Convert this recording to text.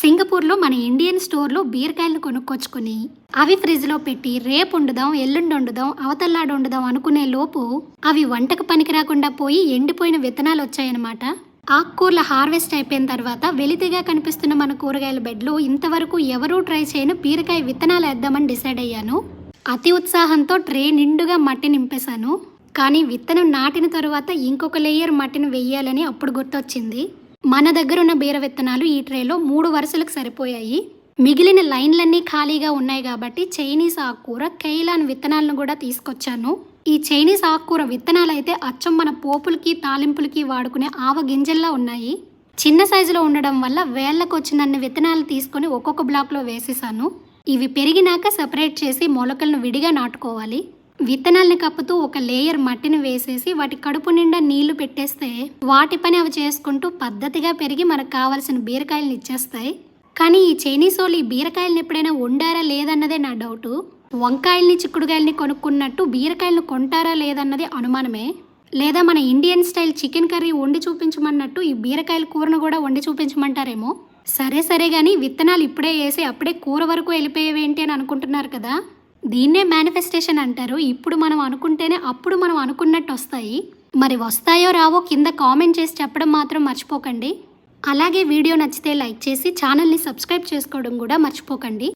సింగపూర్లో మన ఇండియన్ స్టోర్లో బీరకాయలను కొనుక్కొచ్చుకొని అవి ఫ్రిడ్జ్లో పెట్టి రేపు వండుదాం ఎల్లుండి వండుదాం అవతల్లాడు వండుదాం అనుకునే లోపు అవి వంటకు పనికి రాకుండా పోయి ఎండిపోయిన విత్తనాలు వచ్చాయన్నమాట. ఆకుకూరల హార్వెస్ట్ అయిపోయిన తర్వాత వెలితిగా కనిపిస్తున్న మన కూరగాయల బెడ్లో ఇంతవరకు ఎవరూ ట్రై చేయని బీరకాయ విత్తనాలు వేద్దామని డిసైడ్ అయ్యాను. అతి ఉత్సాహంతో ట్రే నిండుగా మట్టి నింపేశాను. కానీ విత్తనం నాటిన తరువాత ఇంకొక లేయర్ మట్టిని వెయ్యాలని అప్పుడు గుర్తొచ్చింది. మన దగ్గర ఉన్న బీర విత్తనాలు ఈ ట్రేలో 3 వరుసలకు సరిపోయాయి. మిగిలిన లైన్లన్నీ ఖాళీగా ఉన్నాయి కాబట్టి చైనీస్ ఆకుకూర కైలాన్ విత్తనాలను కూడా తీసుకొచ్చాను. ఈ చైనీస్ ఆకుకూర విత్తనాలు అయితే అచ్చం మన పోపులకి తాలింపులకి వాడుకునే ఆవ గింజల్లా ఉన్నాయి. చిన్న సైజులో ఉండడం వల్ల వేళ్లకు వచ్చినన్ని విత్తనాలు తీసుకొని ఒక్కొక్క బ్లాక్లో వేసేసాను. ఇవి పెరిగినాక సెపరేట్ చేసి మొలకలను విడిగా నాటుకోవాలి. విత్తనాలను కప్పుతూ ఒక లేయర్ మట్టిని వేసేసి వాటి కడుపు నిండా నీళ్లు పెట్టేస్తే వాటి పని అవి చేసుకుంటూ పద్ధతిగా పెరిగి మనకు కావాల్సిన బీరకాయలను ఇచ్చేస్తాయి. కానీ ఈ చైనీస్ వాళ్ళు ఈ బీరకాయలను ఎప్పుడైనా వండారా లేదన్నదే నా డౌటు. వంకాయల్ని చిక్కుడుకాయల్ని కొనుక్కున్నట్టు బీరకాయలను కొంటారా లేదన్నది అనుమానమే. లేదా మన ఇండియన్ స్టైల్ చికెన్ కర్రీ వండి చూపించమన్నట్టు ఈ బీరకాయల కూరను కూడా వండి చూపించమంటారేమో. సరే కానీ విత్తనాలు ఇప్పుడే వేసి అప్పుడే కూర వరకు వెళ్ళిపోయేవేంటి అని అనుకుంటున్నారు కదా. దీన్నే మేనిఫెస్టేషన్ అంటారు. ఇప్పుడు మనం అనుకుంటేనే అప్పుడు మనం అనుకున్నట్టు వస్తాయి. మరి వస్తాయో రావో కింద కామెంట్ చేసి చెప్పడం మాత్రం మర్చిపోకండి. అలాగే వీడియో నచ్చితే లైక్ చేసి ఛానల్ని సబ్స్క్రైబ్ చేసుకోవడం కూడా మర్చిపోకండి.